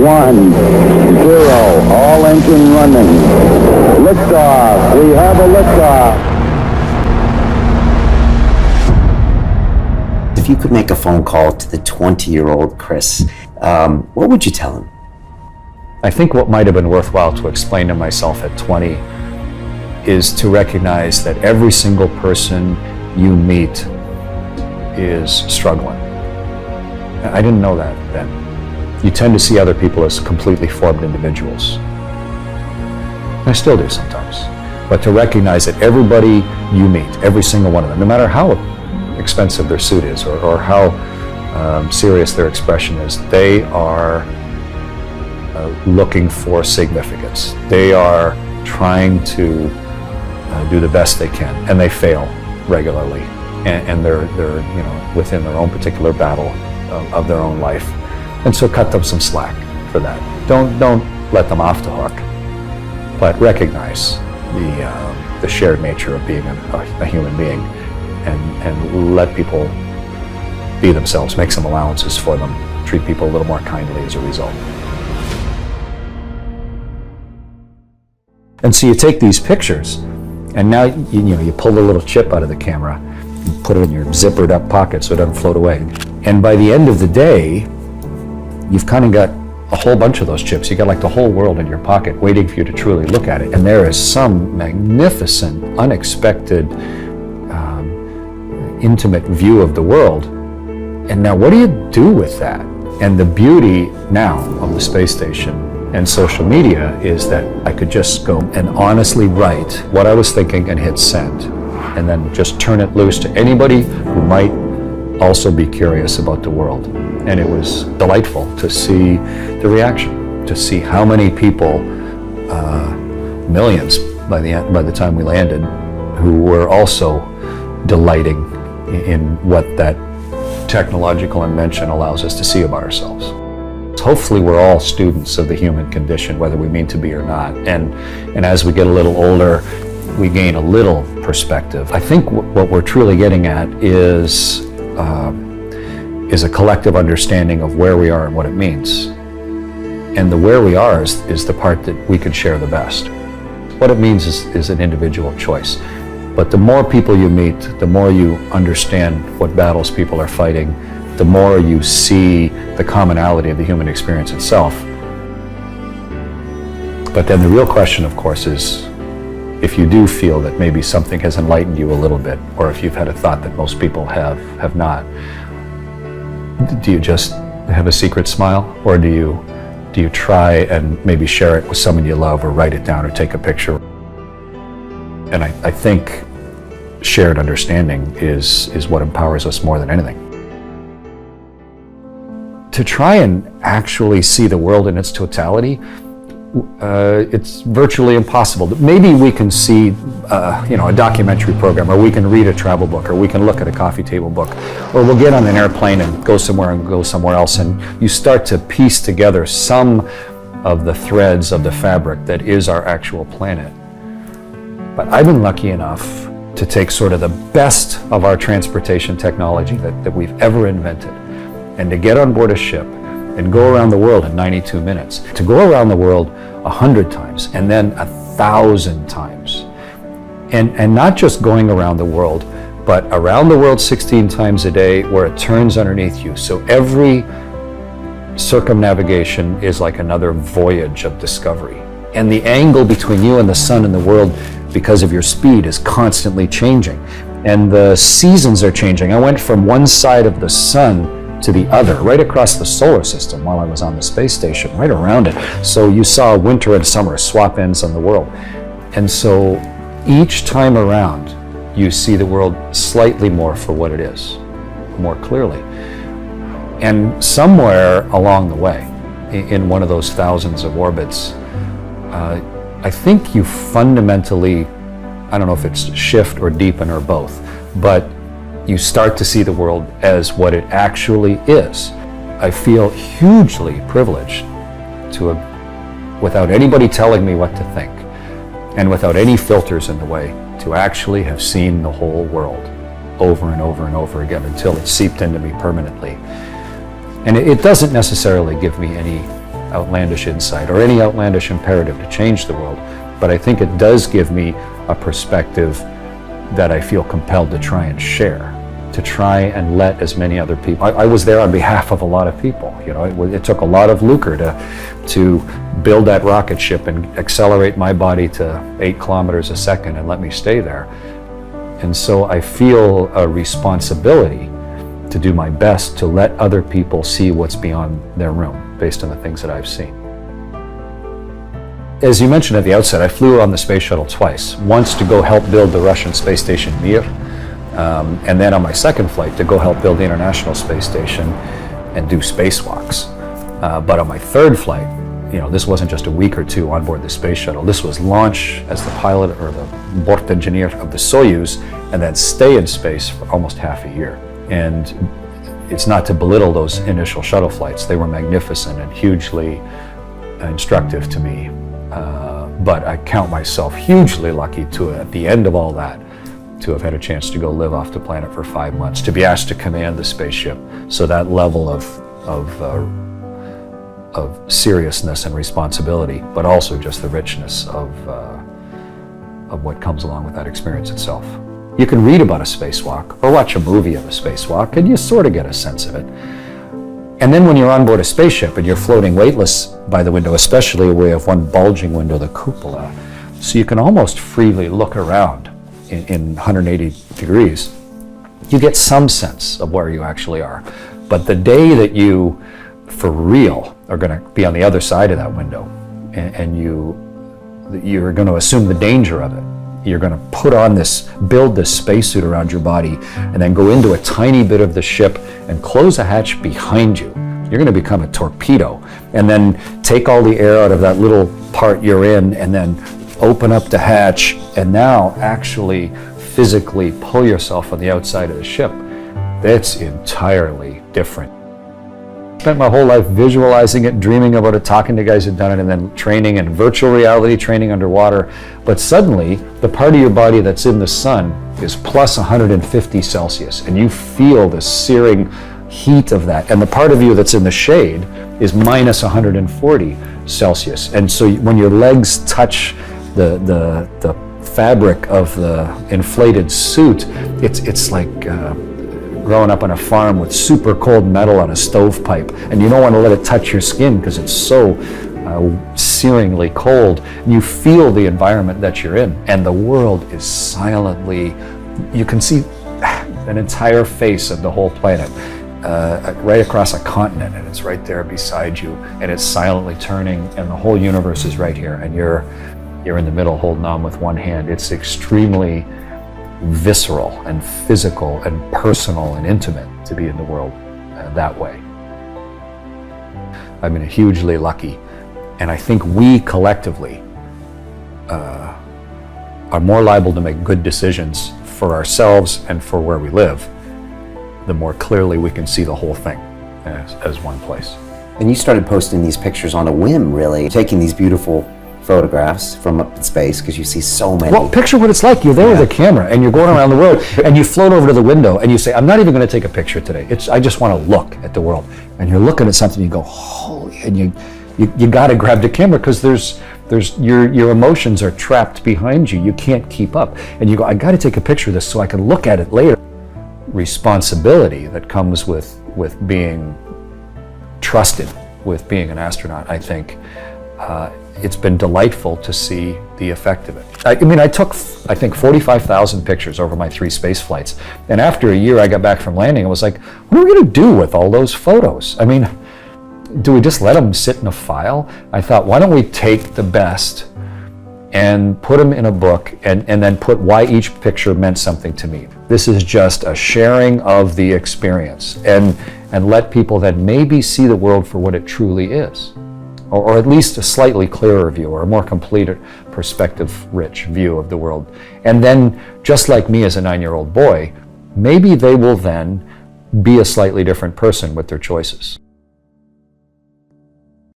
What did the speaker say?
1, 0, all engine running. Liftoff. We have a liftoff. If you could make a phone call to the 20-year-old Chris, what would you tell him? I think what might have been worthwhile to explain to myself at 20 is to recognize that every single person you meet is struggling. I didn't know that then. You tend to see other people as completely formed individuals. I still do sometimes. But to recognize that everybody you meet, every single one of them, no matter how expensive their suit is or how serious their expression is, they are looking for significance. They are trying to do the best they can, and they fail regularly, and they're within their own particular battle of their own life. And so cut them some slack for that. Don't let them off the hook, but recognize the shared nature of being a human being, and let people be themselves, make some allowances for them, treat people a little more kindly as a result. And so you take these pictures, and now you pull the little chip out of the camera, you put it in your zippered up pocket so it doesn't float away. And by the end of the day, you've kind of got a whole bunch of those chips. You got like the whole world in your pocket waiting for you to truly look at it. And there is some magnificent, unexpected, intimate view of the world. And now what do you do with that? And the beauty now of the space station and social media is that I could just go and honestly write what I was thinking and hit send, and then just turn it loose to anybody who might also be curious about the world. And it was delightful to see the reaction, to see how many people, millions by the time we landed, who were also delighting in what that technological invention allows us to see about ourselves. Hopefully we're all students of the human condition, whether we mean to be or not. And as we get a little older, we gain a little perspective. I think what we're truly getting at is a collective understanding of where we are and what it means. And the where we are is the part that we can share the best. What it means is an individual choice. But the more people you meet, the more you understand what battles people are fighting, the more you see the commonality of the human experience itself. But then the real question, of course, is if you do feel that maybe something has enlightened you a little bit, or if you've had a thought that most people have not, do you just have a secret smile, or do you try and maybe share it with someone you love, or write it down, or take a picture? And I think shared understanding is what empowers us more than anything. To try and actually see the world in its totality, it's virtually impossible. Maybe we can see a documentary program, or we can read a travel book, or we can look at a coffee table book, or we'll get on an airplane and go somewhere else, and you start to piece together some of the threads of the fabric that is our actual planet. But I've been lucky enough to take sort of the best of our transportation technology that we've ever invented, and to get on board a ship and go around the world in 92 minutes, to go around the world 100 times, and then 1,000 times. And not just going around the world, but around the world 16 times a day where it turns underneath you. So every circumnavigation is like another voyage of discovery. And the angle between you and the sun and the world, because of your speed, is constantly changing. And the seasons are changing. I went from one side of the sun to the other, right across the solar system while I was on the space station, right around it. So you saw winter and summer swap ends on the world. And so each time around, you see the world slightly more for what it is, more clearly. And somewhere along the way, in one of those thousands of orbits, I think you fundamentally, I don't know if it's shift or deepen or both, but you start to see the world as what it actually is. I feel hugely privileged to without anybody telling me what to think, and without any filters in the way, to actually have seen the whole world over and over and over again until it seeped into me permanently. And it doesn't necessarily give me any outlandish insight or any outlandish imperative to change the world, but I think it does give me a perspective that I feel compelled to try and share, to try and let as many other people. I was there on behalf of a lot of people. You know, it took a lot of lucre to build that rocket ship and accelerate my body to 8 kilometers a second and let me stay there. And so I feel a responsibility to do my best to let other people see what's beyond their room based on the things that I've seen. As you mentioned at the outset, I flew on the space shuttle twice. Once to go help build the Russian space station Mir, and then on my second flight to go help build the International Space Station and do spacewalks. But on my third flight, you know, this wasn't just a week or two on board the space shuttle. This was launch as the pilot or the board engineer of the Soyuz, and then stay in space for almost half a year. And it's not to belittle those initial shuttle flights. They were magnificent and hugely instructive to me. But I count myself hugely lucky to, at the end of all that, to have had a chance to go live off the planet for 5 months, to be asked to command the spaceship. So that level of seriousness and responsibility, but also just the richness of what comes along with that experience itself. You can read about a spacewalk or watch a movie of a spacewalk and you sort of get a sense of it. And then when you're on board a spaceship and you're floating weightless by the window, especially we have one bulging window, the cupola, so you can almost freely look around in 180 degrees, you get some sense of where you actually are. But the day that you, for real, are going to be on the other side of that window and you're going to assume the danger of it, you're going to put on build this spacesuit around your body and then go into a tiny bit of the ship and close a hatch behind you. You're going to become a torpedo and then take all the air out of that little part you're in and then open up the hatch and now actually physically pull yourself on the outside of the ship. That's entirely different. Spent my whole life visualizing it, dreaming about it, talking to guys who've done it, and then training in virtual reality, training underwater. But suddenly, the part of your body that's in the sun is plus 150 Celsius, and you feel the searing heat of that. And the part of you that's in the shade is minus 140 Celsius. And so when your legs touch the fabric of the inflated suit, it's like growing up on a farm with super cold metal on a stovepipe, and you don't want to let it touch your skin because it's so searingly cold. You feel the environment that you're in, and the world is silently, you can see an entire face of the whole planet right across a continent, and it's right there beside you, and it's silently turning, and the whole universe is right here, and you're in the middle holding on with one hand. It's extremely visceral and physical and personal and intimate to be in the world that way. I've been hugely lucky, and I think we collectively are more liable to make good decisions for ourselves and for where we live, the more clearly we can see the whole thing as one place. And you started posting these pictures on a whim, really, taking these beautiful photographs from up in space because you see so many. Well, picture what it's like. You're there with a camera and you're going around the world and you float over to the window and you say, I'm not even going to take a picture today. I just want to look at the world. And you're looking at something, you go, holy, and you got to grab the camera because there's your emotions are trapped behind you. You can't keep up. And you go, I got to take a picture of this so I can look at it later. Responsibility that comes with being trusted with being an astronaut, I think. It's been delightful to see the effect of it. I mean, I took, I think, 45,000 pictures over my 3 space flights. And after a year I got back from landing, I was like, what are we going to do with all those photos? I mean, do we just let them sit in a file? I thought, why don't we take the best and put them in a book and then put why each picture meant something to me. This is just a sharing of the experience and let people then maybe see the world for what it truly is. Or at least a slightly clearer view or a more complete perspective-rich view of the world. And then, just like me as a 9-year-old boy, maybe they will then be a slightly different person with their choices.